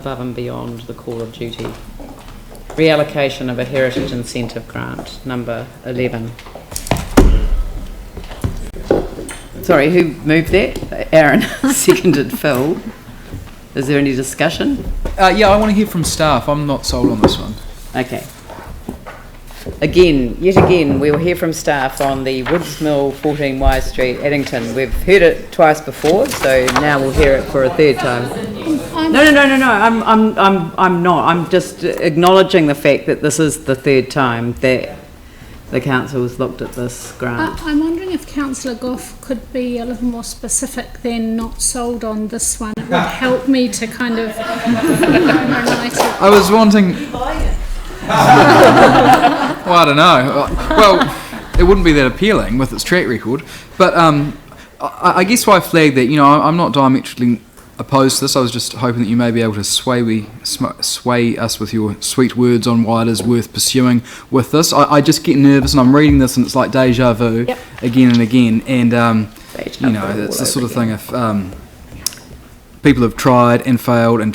above and beyond the call of duty. Reallocation of a heritage incentive grant, number 11. Sorry, who moved that? Aaron. Seconded Phil. Is there any discussion? Yeah, I want to hear from staff. I'm not sold on this one. Okay. Yet again, we will hear from staff on the Woods Mill 14 Wise Street, Addington. We've heard it twice before, so now we'll hear it for a third time. No. I'm not. I'm just acknowledging the fact that this is the third time that the council has looked at this grant. I'm wondering if Councillor Goff could be a little more specific than not sold on this one. It would help me to kind of I was wanting... Well, I don't know. Well, it wouldn't be that appealing with its track record. But I guess why I flagged that, I'm not diametrically opposed to this. I was just hoping that you may be able to sway us with your sweet words on why it is worth pursuing with this. I just get nervous, and I'm reading this, and it's like deja vu again and again. And, it's the sort of thing if people have tried and failed, and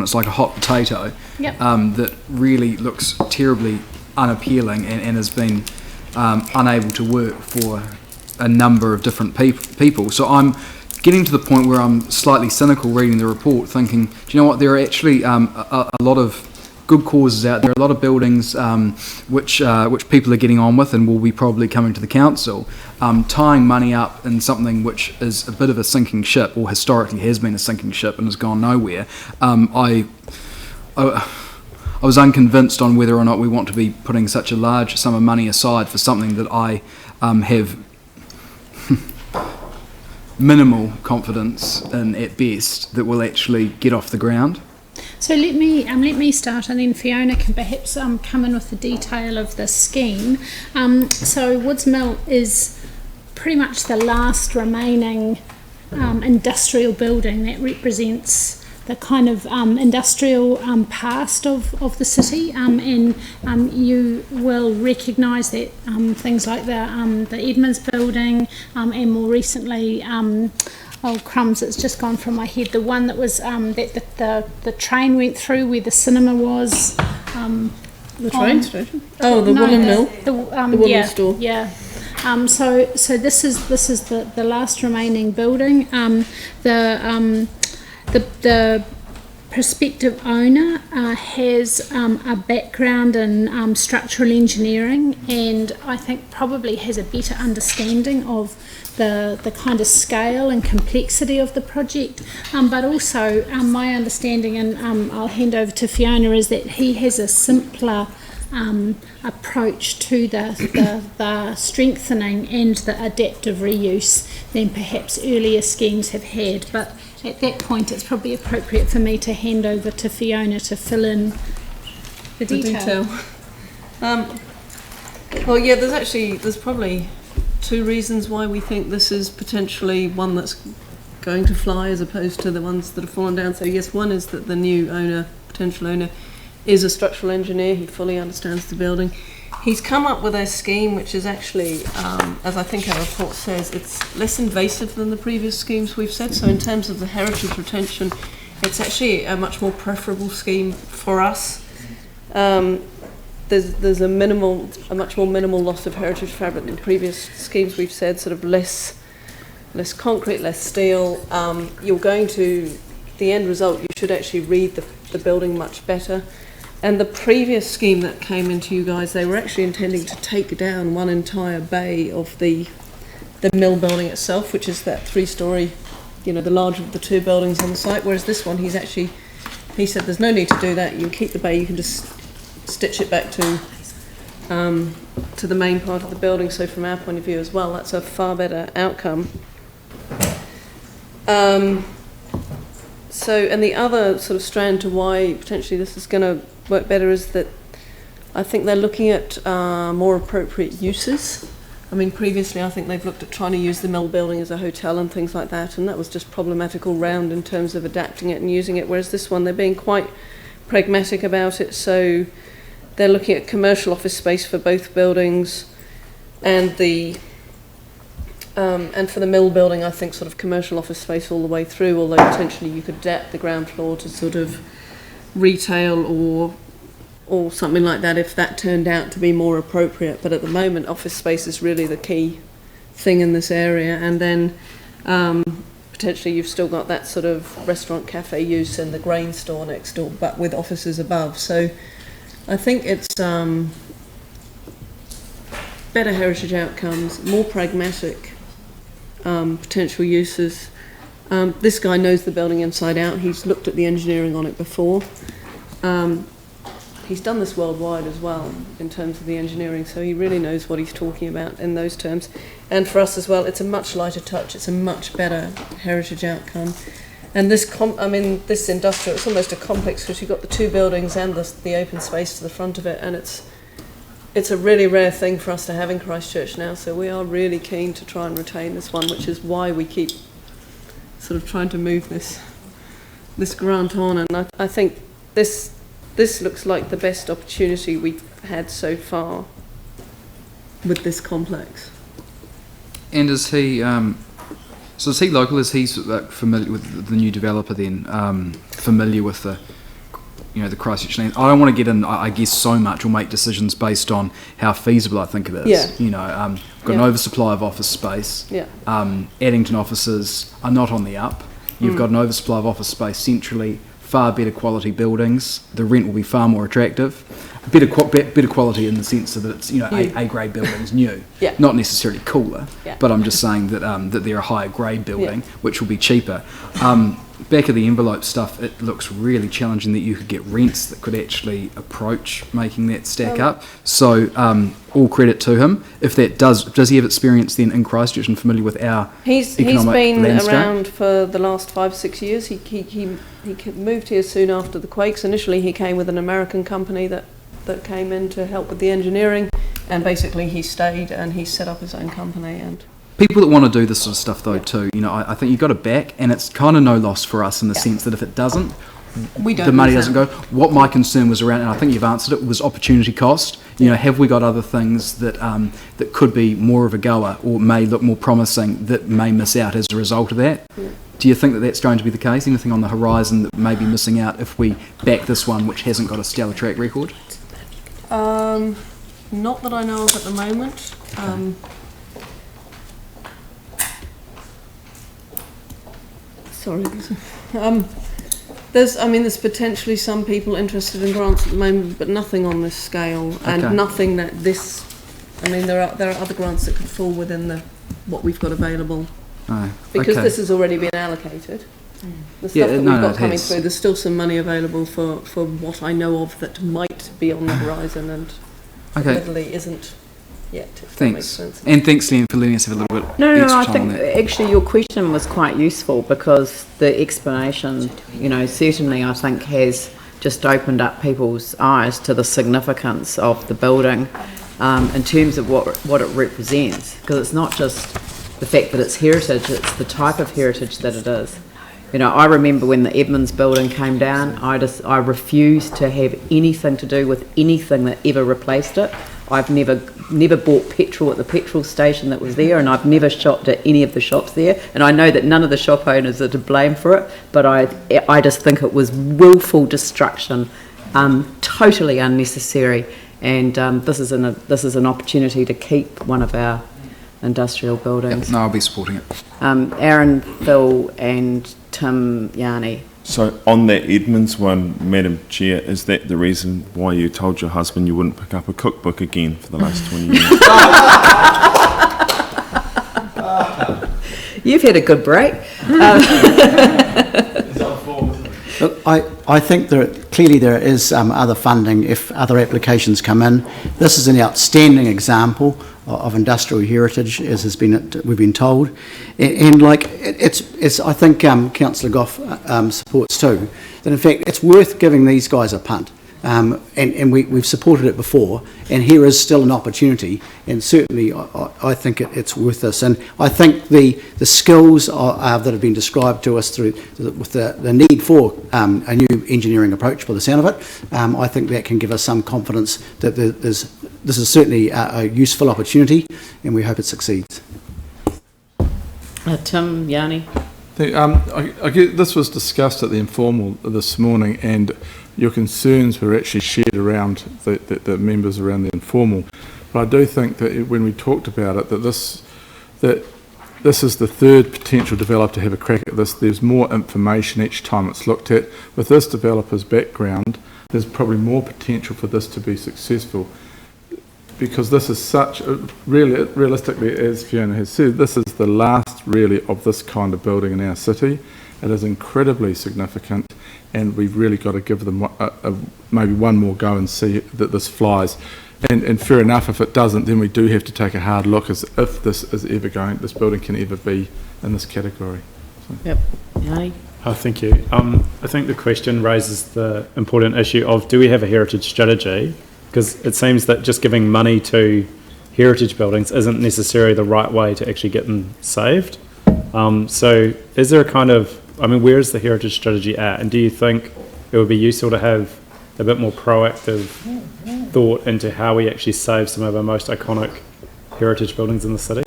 it's like a hot potato that really looks terribly unappealing and has been unable to work for a number of different people. So I'm getting to the point where I'm slightly cynical reading the report, thinking, do you know what, there are actually a lot of good causes out there, a lot of buildings which people are getting on with and will be probably coming to the council, tying money up in something which is a bit of a sinking ship, or historically has been a sinking ship and has gone nowhere. I was unconvinced on whether or not we want to be putting such a large sum of money aside for something that I have minimal confidence in at best that will actually get off the ground. So let me start, and then Fiona can perhaps come in with the detail of the scheme. So Woods Mill is pretty much the last remaining industrial building that represents the kind of industrial past of the city, and you will recognise that things like the Edmonds building, and more recently, crumbs, it's just gone from my head, the one that was that the train went through where the cinema was. The train station? Oh, the woolen mill? The woolen store. Yeah. So this is the last remaining building. The prospective owner has a background in structural engineering, and I think probably has a better understanding of the kind of scale and complexity of the project, but also my understanding, and I'll hand over to Fiona, is that he has a simpler approach to the strengthening and the adaptive reuse than perhaps earlier schemes have had. But at that point, it's probably appropriate for me to hand over to Fiona to fill in the detail. There's probably two reasons why we think this is potentially one that's going to fly as opposed to the ones that have fallen down. So yes, one is that the new owner, potential owner, is a structural engineer. He fully understands the building. He's come up with a scheme which is actually, as I think our report says, it's less invasive than the previous schemes we've said. So in terms of the heritage retention, it's actually a much more preferable scheme for us. There's a much more minimal loss of heritage fabric than previous schemes we've said, sort of less concrete, less steel. You're going to, the end result, you should actually read the building much better. And the previous scheme that came into you guys, they were actually intending to take down one entire bay of the mill building itself, which is that 3-storey, the larger of the two buildings on the site. Whereas this one, he said there's no need to do that. You can keep the bay, you can just stitch it back to the main part of the building. So from our point of view as well, that's a far better outcome. And the other sort of strand to why potentially this is going to work better is that I think they're looking at more appropriate uses. I mean, previously I think they've looked at trying to use the mill building as a hotel and things like that, and that was just problematic all round in terms of adapting it and using it, whereas this one, they're being quite pragmatic about it. So they're looking at commercial office space for both buildings, and the And for the mill building, I think sort of commercial office space all the way through, although potentially you could adapt the ground floor to sort of retail or something like that if that turned out to be more appropriate. But at the moment, office space is really the key thing in this area. And then potentially you've still got that sort of restaurant cafe use and the grain store next door, but with offices above. So I think it's better heritage outcomes, more pragmatic potential uses. This guy knows the building inside out. He's looked at the engineering on it before. He's done this worldwide as well in terms of the engineering, so he really knows what he's talking about in those terms. And for us as well, it's a much lighter touch. It's a much better heritage outcome. And this industrial, it's almost a complex because you've got the two buildings and the open space to the front of it, and it's a really rare thing for us to have in Christchurch now. So we are really keen to try and retain this one, which is why we keep sort of trying to move this grant on. And I think this looks like the best opportunity we've had so far with this complex. And is he, so is he local? Is he familiar with the new developer then? Familiar with the Christchurch land? I don't want to get in, I guess, so much or make decisions based on how feasible I think it is. Yeah. We've got an oversupply of office space. Yeah. Addington offices are not on the up. You've got an oversupply of office space centrally, far better quality buildings. The rent will be far more attractive. Better quality in the sense that it's A grade buildings, new, yeah. Not necessarily cooler. Yeah. But I'm just saying that that they're a higher grade building, which will be cheaper. Back of the envelope stuff, it looks really challenging that you could get rents that could actually approach making that stack up. So all credit to him. If that does he have experience then in Christchurch and familiar with our He's been landscape? Around for the last 5-6 years. He moved here soon after the quakes. Initially he came with an American company that came in to help with the engineering, and basically he stayed and he set up his own company. And people that want to do this sort of stuff though too, I think you've got to back, and it's kind of no loss for us in the sense that if it doesn't, the money doesn't go. What my concern was around, and I think you've answered it, was opportunity cost. Have we got other things that that could be more of a goer or may look more promising that may miss out as a result of that? Yeah. Do you think that that's going to be the case? Anything on the horizon that may be missing out if we back this one which hasn't got a stellar track record? Not that I know of at the moment. Sorry. There's potentially some people interested in grants at the moment, but nothing on this scale, and nothing that this. There are other grants that could fall within what we've got available, because this has already been allocated. The stuff that we've got coming through, there's still some money available for what I know of that might be on the horizon, and literally isn't yet. If that makes sense. And thanks, Liam, for letting us have a little bit. No, I think actually your question was quite useful because the explanation, certainly I think has just opened up people's eyes to the significance of the building in terms of what it represents. Because it's not just the fact that it's heritage; it's the type of heritage that it is. I remember when the Edmonds building came down, I refused to have anything to do with anything that ever replaced it. I've never bought petrol at the petrol station that was there, and I've never shopped at any of the shops there. And I know that none of the shop owners are to blame for it, but I just think it was willful destruction, totally unnecessary. And this is an opportunity to keep one of our industrial buildings. Yep, I'll be supporting it. Aaron, Phil, and Tim Yarney. So on that Edmonds one, Madam Chair, is that the reason why you told your husband you wouldn't pick up a cookbook again for the last 20 years? You've had a good break. Look, I think clearly there is other funding if other applications come in. This is an outstanding example of industrial heritage, as we've been told, and it's I think Councillor Goff supports too. That in fact it's worth giving these guys a punt, and we've supported it before, and here is still an opportunity, and certainly I think it's worth this. And I think the skills that have been described to us with the need for a new engineering approach, by the sound of it, I think that can give us some confidence that this is certainly a useful opportunity, and we hope it succeeds. Tim, Yanni? I get this was discussed at the informal this morning, and your concerns were actually shared around the members around the informal. But I do think that when we talked about it, that this is the third potential developer to have a crack at this. There's more information each time it's looked at. With this developer's background, there's probably more potential for this to be successful, because this is such realistically, as Fiona has said, this is the last really of this kind of building in our city. It is incredibly significant, and we've really got to give them maybe one more go and see that this flies. And fair enough, if it doesn't, then we do have to take a hard look as if this building can ever be in this category. So. Yep. Yanni? Oh, thank you. I think the question raises the important issue of, do we have a heritage strategy? Because it seems that just giving money to heritage buildings isn't necessarily the right way to actually get them saved. So is there a kind of, where is the heritage strategy at? And do you think it would be useful to have a bit more proactive thought into how we actually save some of our most iconic heritage buildings in the city,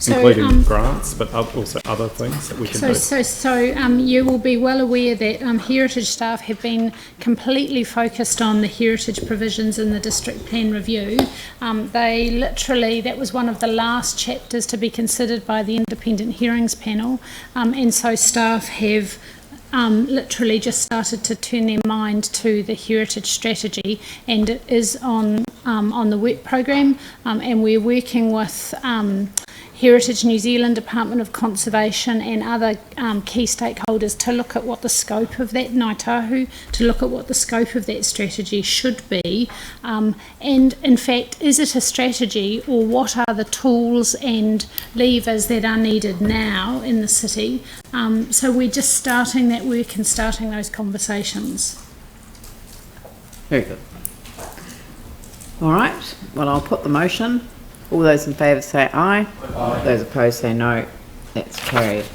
including grants, but also other things that we can do? So you will be well aware that heritage staff have been completely focused on the heritage provisions in the district plan review. That was one of the last chapters to be considered by the independent hearings panel, and so staff have literally just started to turn their mind to the heritage strategy, and it is on the work program, and we're working with Heritage New Zealand, Department of Conservation and other key stakeholders to look at what the scope of that Ngāi Tahu, to look at what the scope of that strategy should be, and in fact, is it a strategy, or what are the tools and levers that are needed now in the city? So we're just starting that work and starting those conversations. Very good. All right, well, I'll put the motion. All those in favour say aye. Aye. Those opposed say no. That's carried.